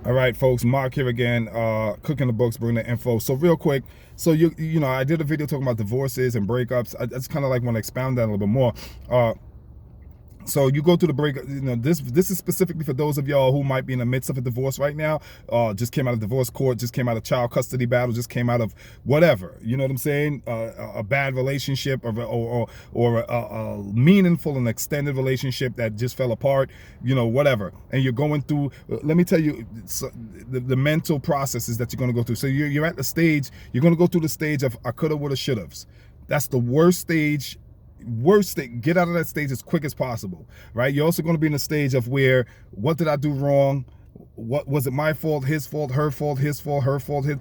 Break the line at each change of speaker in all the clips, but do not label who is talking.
All right, folks, Mark here again, cooking the books, bringing the info. So real quick, so you know, I did a video talking about divorces and breakups. I just kind of like want to expound that a little bit more. So you go through the breakup, you know, this is specifically for those of y'all who might be in the midst of a divorce right now, just came out of divorce court, just came out of child custody battle, just came out of whatever, you know what I'm saying, a bad relationship or a meaningful and extended relationship that just fell apart, you know, whatever. And you're going through, let me tell you, the mental processes that you're going to go through. So you're at the stage, you're going to go through the stage of I coulda, woulda, should'ves. That's the worst stage. Worst thing, get out of that stage as quick as possible, right? You're also going to be in a stage of where, what did I do wrong? What was it, my fault, his fault, her fault, his fault, her fault, his.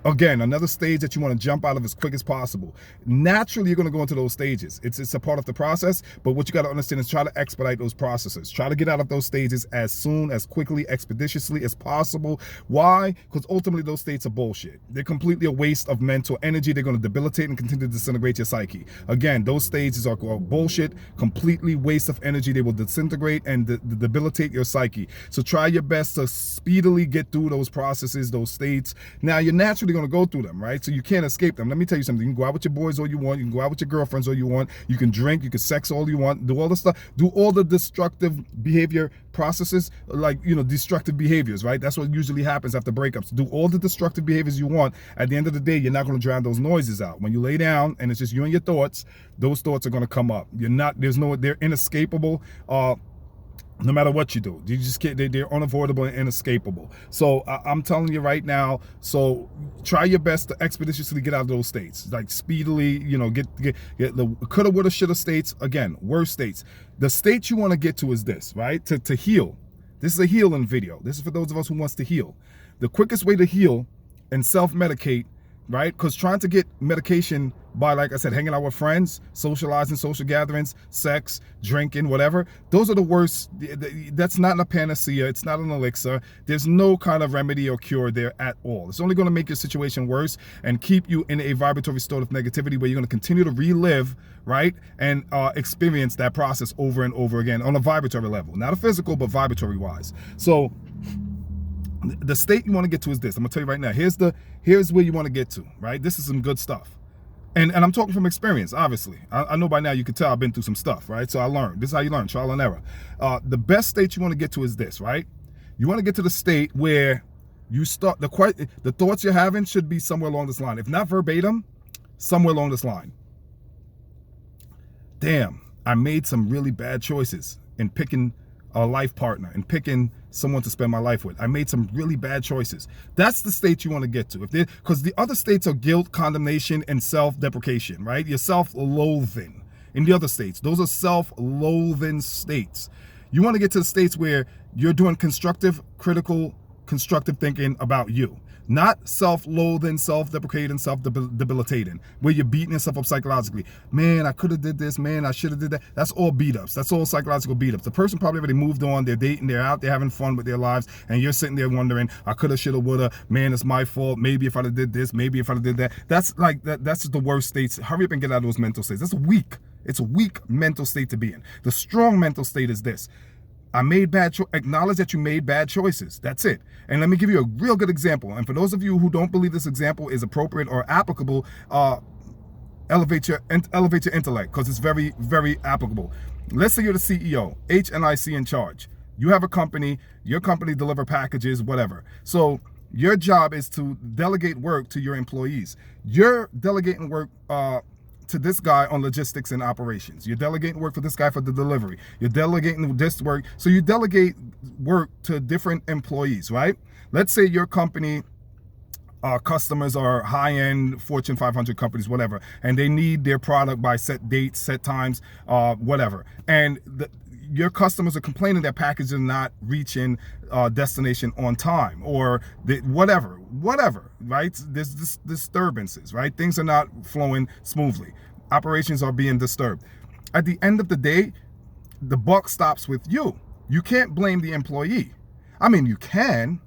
Again, another stage that you want to jump out of as quick as possible. Naturally, you're going to go into those stages. It's a part of the process, but what you got to understand is try to expedite those processes. Try to get out of those stages as soon, as quickly, expeditiously as possible. Why? Because ultimately those states are bullshit. They're completely a waste of mental energy. They're going to debilitate and continue to disintegrate your psyche. Again, those stages are bullshit, completely waste of energy. They will disintegrate and debilitate your psyche. So try your best to speedily get through those processes, those states. Now, you're naturally going to go through them, right? So you can't escape them. Let me tell you something. You can go out with your boys all you want. You can go out with your girlfriends all you want. You can drink. You can sex all you want. Do all the stuff. Do all the destructive behavior processes, like, you know, destructive behaviors, right? That's what usually happens after breakups. Do all the destructive behaviors you want. At the end of the day, you're not going to drown those noises out. When you lay down and it's just you and your thoughts, those thoughts are going to come up. They're inescapable. No matter what you do, you just can't. They're unavoidable and inescapable. So I'm telling you right now. So try your best to expeditiously get out of those states, like speedily. You know, get the coulda, woulda, shoulda states. Again, worst states. The state you want to get to is this, right? To heal. This is a healing video. This is for those of us who wants to heal. The quickest way to heal and self-medicate, right? Because trying to get medication by, like I said, hanging out with friends, socializing, social gatherings, sex, drinking, whatever, those are the worst. That's not a panacea. It's not an elixir. There's no kind of remedy or cure there at all. It's only going to make your situation worse and keep you in a vibratory state of negativity where you're going to continue to relive, right, and experience that process over and over again on a vibratory level. Not a physical, but vibratory wise. So the state you want to get to is this. I'm gonna tell you right now. Here's where you want to get to, right? This is some good stuff. And I'm talking from experience, obviously. I know by now you can tell I've been through some stuff, right? So I learned. This is how you learn, trial and error. The best state you want to get to is this, right? You want to get to the state where you start, the thoughts you're having should be somewhere along this line. If not verbatim, somewhere along this line. Damn, I made some really bad choices in picking a life partner and picking someone to spend my life with. I made some really bad choices. That's the state you want to get to. Because the other states are guilt, condemnation, and self-deprecation, right? You're self-loathing. In the other states, those are self-loathing states. You want to get to the states where you're doing constructive, critical, constructive thinking about you. Not self-loathing, self-deprecating, self-debilitating, where you're beating yourself up psychologically. Man, I could have did this. Man, I should have did that. That's all beat-ups. That's all psychological beat-ups. The person probably already moved on. They're dating. They're out there having fun with their lives. And you're sitting there wondering, I could have, should have, would have. Man, it's my fault. Maybe if I'd have did this. Maybe if I'd have did that. That's like, that's the worst states. Hurry up and get out of those mental states. That's weak. It's a weak mental state to be in. The strong mental state is this. I made bad choices. Acknowledge that you made bad choices. That's it. And let me give you a real good example. And for those of you who don't believe this example is appropriate or applicable, elevate your intellect, because it's very, very applicable. Let's say you're the CEO, HNIC in charge. You have a company, your company deliver packages, whatever. So your job is to delegate work to your employees. You're delegating work to this guy on logistics and operations. You're delegating work for this guy for the delivery. You're delegating this work. So you delegate work to different employees, right? Let's say your company customers are high-end Fortune 500 companies, whatever, and they need their product by set dates, set times, whatever. And your customers are complaining that packages are not reaching destination on time, or whatever, right? There's disturbances, right? Things are not flowing smoothly. Operations are being disturbed. At the end of the day, the buck stops with you. You can't blame the employee. I mean, you can,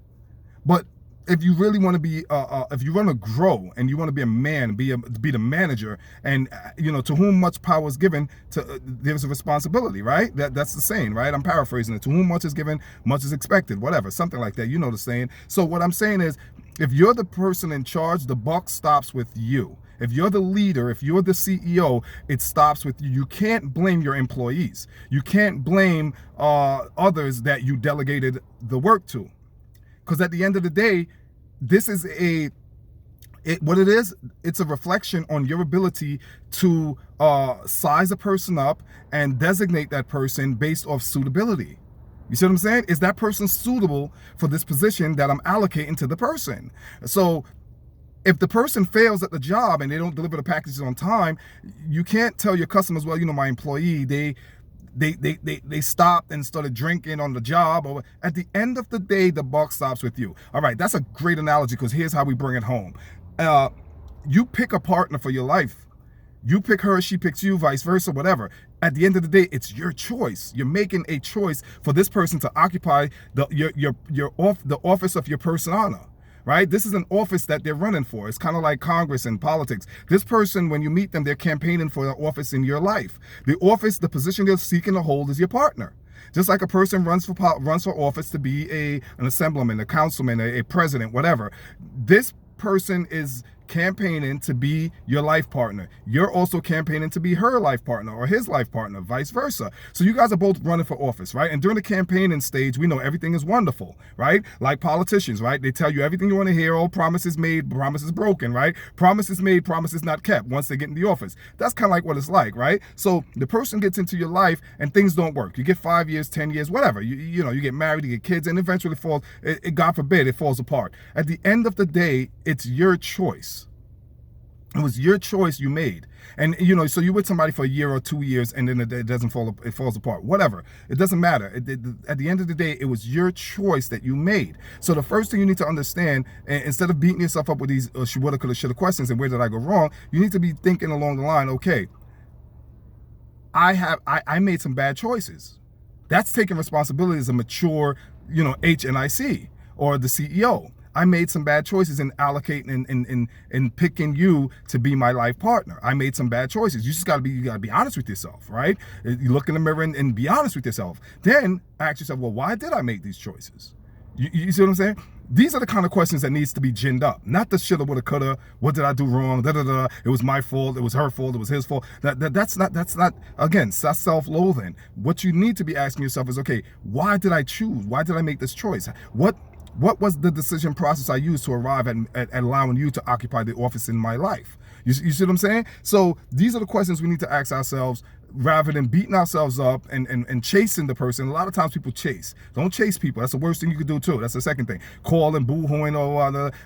but if you really want to be if you want to grow and you want to be a man, be the manager, and to whom much power is given, to there's a responsibility, right? That's the saying, right? I'm paraphrasing it. To whom much is given, much is expected, whatever, something like that. You know the saying. So what I'm saying is, if you're the person in charge, the buck stops with you. If you're the leader, if you're the CEO, it stops with you. You can't blame your employees. You can't blame others that you delegated the work to. Because at the end of the day, this is what it is, it's a reflection on your ability to size a person up and designate that person based off suitability. You see what I'm saying? Is that person suitable for this position that I'm allocating to the person? So if the person fails at the job and they don't deliver the packages on time, you can't tell your customers, well, my employee, they stopped and started drinking on the job. Or at the end of the day, the buck stops with you. All right, that's a great analogy, because here's how we bring it home. You pick a partner for your life. You pick her, she picks you, vice versa, whatever. At the end of the day, it's your choice. You're making a choice for this person to occupy the office of your persona. Right? This is an office that they're running for. It's kind of like Congress and politics. This person, when you meet them, they're campaigning for the office in your life. The office, the position they're seeking to hold is your partner. Just like a person runs for office to be an assemblyman, a councilman, a president, whatever. This person is campaigning to be your life partner. You're also campaigning to be her life partner or his life partner, vice versa. So you guys are both running for office, right? And during the campaigning stage, we know everything is wonderful, right? Like politicians, right? They tell you everything you want to hear. All promises made, promises broken, right? Promises made, promises not kept once they get in the office. That's kind of like what it's like, right? So the person gets into your life and things don't work. You get 5 years, 10 years, whatever. You get married, you get kids, and eventually God forbid, it falls apart. At the end of the day, it's your choice. It was your choice you made. And, so you're with somebody for a year or 2 years, and then it doesn't it falls apart. Whatever. It doesn't matter. At the end of the day, it was your choice that you made. So the first thing you need to understand, instead of beating yourself up with these she woulda, coulda, shoulda questions and where did I go wrong, you need to be thinking along the line, okay, I made some bad choices. That's taking responsibility as a mature, HNIC or the CEO. I made some bad choices in allocating and picking you to be my life partner. I made some bad choices. You just gotta be honest with yourself, right? You look in the mirror and be honest with yourself. Then ask yourself, well, why did I make these choices? You see what I'm saying? These are the kind of questions that needs to be ginned up. Not the shoulda, woulda, coulda. What did I do wrong? Da da da. It was my fault. It was her fault. It was his fault. That's not. Again, that's self-loathing. What you need to be asking yourself is, okay, why did I choose? Why did I make this choice? What was the decision process I used to arrive at allowing you to occupy the office in my life? You see what I'm saying? So these are the questions we need to ask ourselves, rather than beating ourselves up and chasing the person. A lot of times people chase. Don't chase people. That's the worst thing you could do too. That's the second thing. Calling, boo-hooing,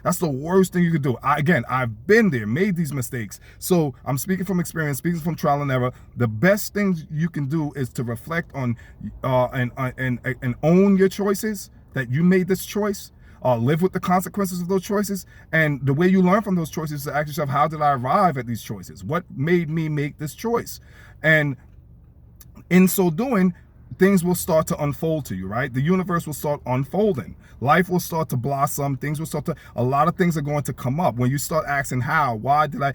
that's the worst thing you could do. I've been there, made these mistakes. So I'm speaking from experience, speaking from trial and error. The best thing you can do is to reflect on and own your choices, that you made this choice, live with the consequences of those choices. And the way you learn from those choices is to ask yourself, how did I arrive at these choices? What made me make this choice? And in so doing, things will start to unfold to you, right? The universe will start unfolding. Life will start to blossom. A lot of things are going to come up. When you start asking how, why did I,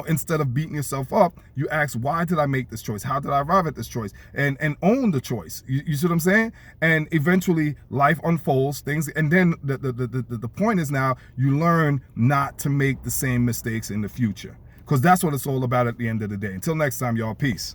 instead of beating yourself up, you ask, why did I make this choice? How did I arrive at this choice? And own the choice. You see what I'm saying? And eventually life unfolds things. And then the point is, now you learn not to make the same mistakes in the future, because that's what it's all about at the end of the day. Until next time, y'all, peace.